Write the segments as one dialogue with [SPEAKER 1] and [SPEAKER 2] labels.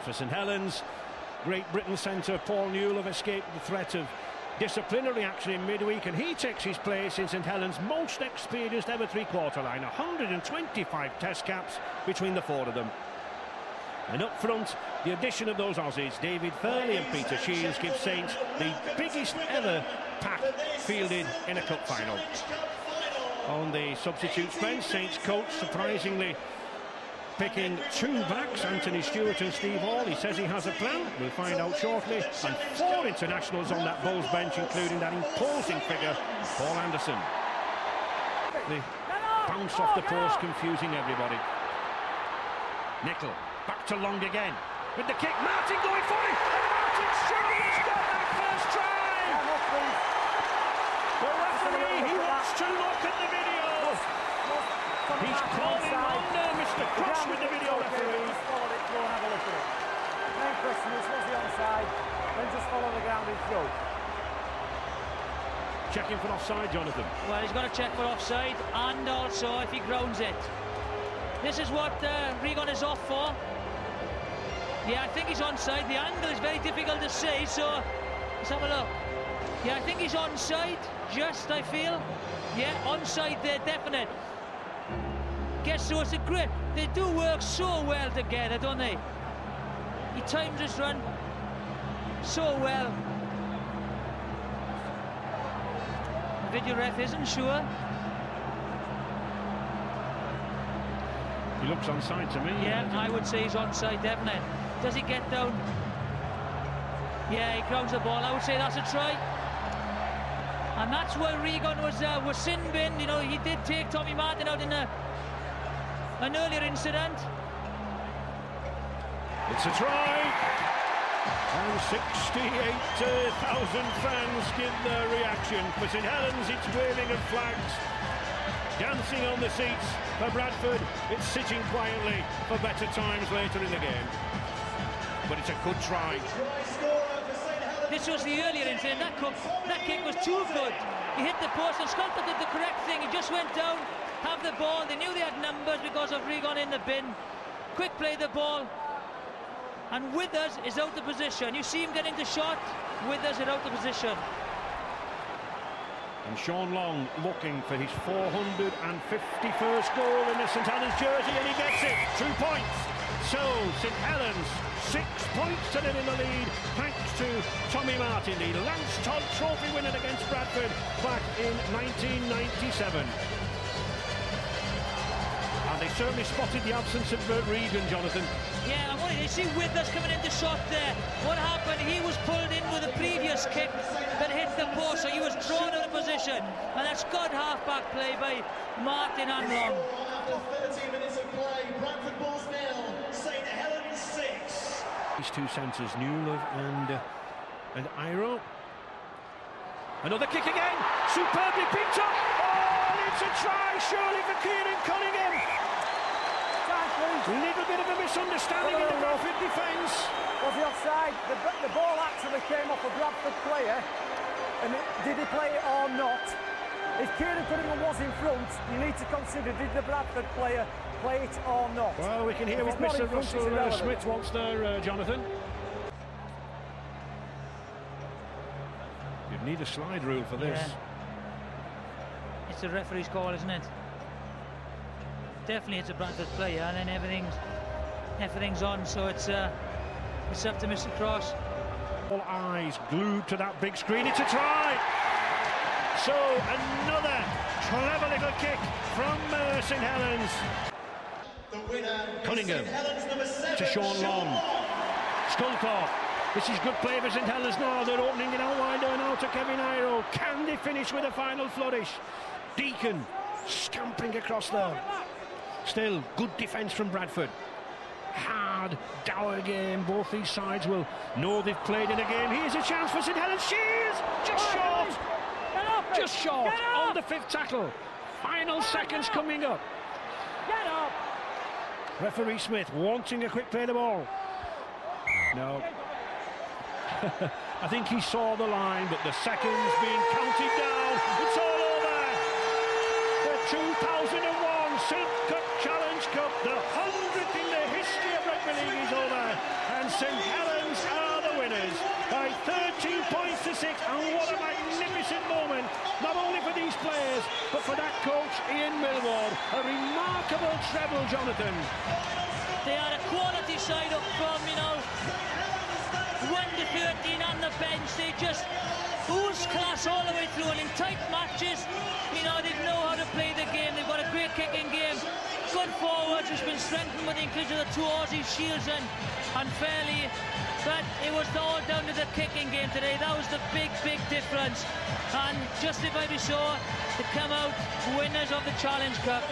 [SPEAKER 1] for St Helens. Great Britain centre Paul Newell have escaped the threat of disciplinary action in midweek, and he takes his place in St Helens' most experienced ever three-quarter line. 125 test caps between the four of them. And up front, the addition of those Aussies, David Furley and Peter Shields, give Saints the biggest ever pack fielded in a cup final. On the substitutes bench, Saints coach surprisingly picking two backs, Anthony Stewart and Steve Hall. He says he has a plan, we'll find out shortly. And four internationals on that Bulls bench, including that imposing figure, Paul Anderson. The bounce off the post confusing everybody. Nickel. Back to Long again, with the kick, Martin going for it, and Martin surely has got that first try! The referee, he wants to look at the video! He's calling on Mr. Cross with the video referee.
[SPEAKER 2] Just follow it through and have a look at it. Main question is, was he onside? Then just follow the grounding through.
[SPEAKER 1] Checking for offside, Jonathan.
[SPEAKER 3] Well, he's got to check for offside, and also if he grounds it. This is what Regan is off for. Yeah, I think he's onside. The angle is very difficult to see, so let's have a look. Yeah, I think he's onside, just, I feel. Yeah, onside there, definite. Guess so, it's a great. They do work so well together, don't they? He times his run so well. The video ref isn't sure.
[SPEAKER 1] He looks onside to me.
[SPEAKER 3] Yeah, I would say he's onside, definitely. Does he get down? Yeah, he grounds the ball. I would say that's a try. And that's why Regan was sin-binned. You know, he did take Tommy Martin out in an earlier incident.
[SPEAKER 1] It's a try. And 68,000 fans give their reaction. For St Helens, it's waving of flags. Dancing on the seats. For Bradford, it's sitting quietly for better times later in the game. But it's a good try.
[SPEAKER 3] This was the earlier incident. That kick was too good. He hit the post, and Scotland did the correct thing. He just went down, have the ball. They knew they had numbers because of Regan in the bin. Quick play the ball. And Withers is out of position. You see him getting the shot. Withers is out of position.
[SPEAKER 1] And Sean Long looking for his 451st goal in the St Helens jersey, and he gets it. 2 points. So St Helens 6 points to them in the lead, thanks to Tommy Martin, the Lance Todd Trophy winner against Bradford back in 1997. And they certainly spotted the absence of Regan, Jonathan.
[SPEAKER 3] Yeah, I wanted to see Withers coming in the shot there. What happened? He was pulled in with a previous kick that hit the post, so he was drawn out of position. And that's good half-back play by Martin and Long.
[SPEAKER 4] After 13 minutes of play, Bradford Bulls 0, St Helens 6.
[SPEAKER 1] These two centres, Newell and Iro. Another kick again, superbly picked up. Oh, it's a try, surely for Kieran Cunningham. A little bit of a misunderstanding in the Bradford defence.
[SPEAKER 2] Was he offside? The ball actually came off a Bradford player, and did he play it or not? If Kieran Cunningham was in front, you need to consider, did the Bradford player play it or not?
[SPEAKER 1] Well, we can hear what Mr. Russell Smith wants there, Jonathan. You'd need a slide rule for this.
[SPEAKER 3] Yeah. It's the referee's call, isn't it? Definitely it's a Bradford player, and then everything's on, so it's up to Mr. Cross.
[SPEAKER 1] All eyes glued to that big screen. It's a try. So another clever little kick from St Helens. Cunningham to Sean Long. Skulthorpe. This is good play for St Helens now. They're opening it out wider now to Kevin Iro. Can they finish with a final flourish? Deacon scampering across there. Still, good defence from Bradford. Hard, dour game. Both these sides will know they've played in a game. Here's a chance for St Helens. She is just short. Just short on the fifth tackle. Final seconds coming up.
[SPEAKER 2] Get up!
[SPEAKER 1] Referee Smith wanting a quick play of the ball. No. I think he saw the line, but the seconds being counted down. It's all over. The 2001 Silk Cup Challenge Cup, the 100th in the history of rugby league, is over. And St Helens are the winners by 13 points to 6, and what a magnificent moment, not only for these players, but for that coach, Ian Millward. A remarkable treble, Jonathan.
[SPEAKER 3] They are a quality side up from, 1 to 13 on the bench. They just ooze class all the way through, and in tight matches, they know how to play the game. They've got a great kicking game, good forwards, who's been strengthened with the inclusion of the two Aussies, Shields and Fairley. But it was all down to the kicking game today. That was the big difference, and justifiably so, to come out winners of the Challenge Cup.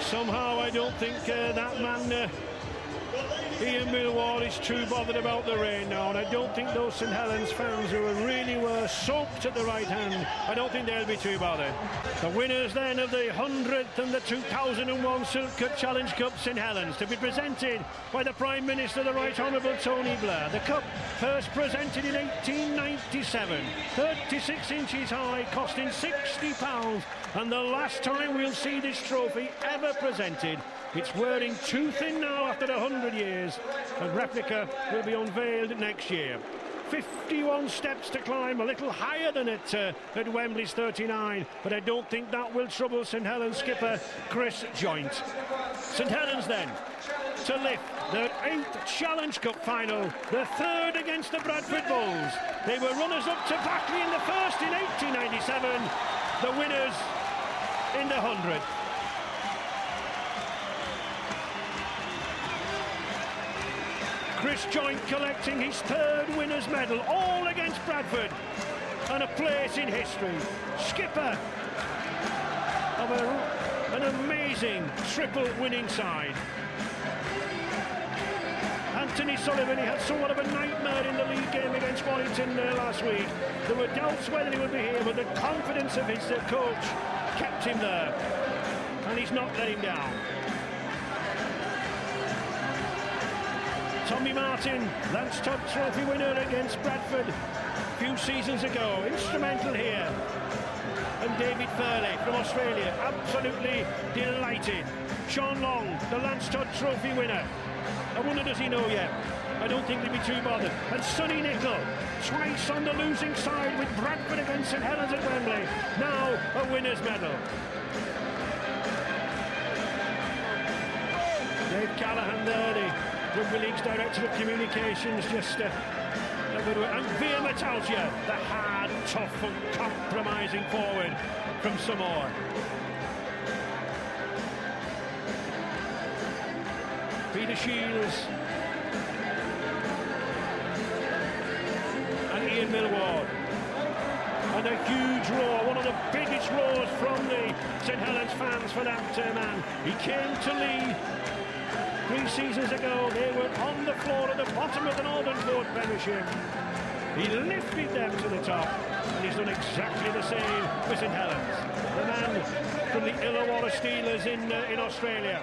[SPEAKER 1] Somehow I don't think that man Ian Millward is too bothered about the rain now, and I don't think those St Helens fans who really were soaked at the right hand, I don't think they'll be too bothered. The winners then of the 100th and the 2001 Silk Cup Challenge Cup, St Helens, to be presented by the Prime Minister, the Right Honourable Tony Blair. The cup first presented in 1897, 36 inches high, costing £60, and the last time we'll see this trophy ever presented. It's wearing too thin now after 100 years. A replica will be unveiled next year. 51 steps to climb, a little higher than at Wembley's 39, but I don't think that will trouble St Helens skipper Chris Joynt. St Helens then to lift their 8th Challenge Cup final, the 3rd against the Bradford Bulls. They were runners-up to Backley in the first in 1897, the winners in the 100th. Chris Joynt collecting his 3rd winner's medal, all against Bradford, and a place in history. Skipper of an amazing triple winning side. Anthony Sullivan, he had somewhat of a nightmare in the league game against Warrington last week. There were doubts whether he would be here, but the confidence of his coach kept him there, and he's not let him down. Tommy Martin, Lance Todd Trophy winner against Bradford a few seasons ago, instrumental here. And David Fairley from Australia, absolutely delighted. Sean Long, the Lance Todd Trophy winner. I wonder, does he know yet? I don't think he'll be too bothered. And Sonny Nicol, twice on the losing side with Bradford against St Helens at Wembley. Now a winner's medal. Dave Callaghan there, the Rugby League's Director of Communications, just a good one. And Veer Matalja, the hard, tough, uncompromising forward from Samoa. Peter Shields and Ian Millward. And a huge roar, one of the biggest roars from the St Helens fans for that man. He came to lead 3 seasons ago. They were on the floor at the bottom of the Northern Fourth Premiership. He lifted them to the top, and he's done exactly the same for St Helens. The man from the Illawarra Steelers in Australia.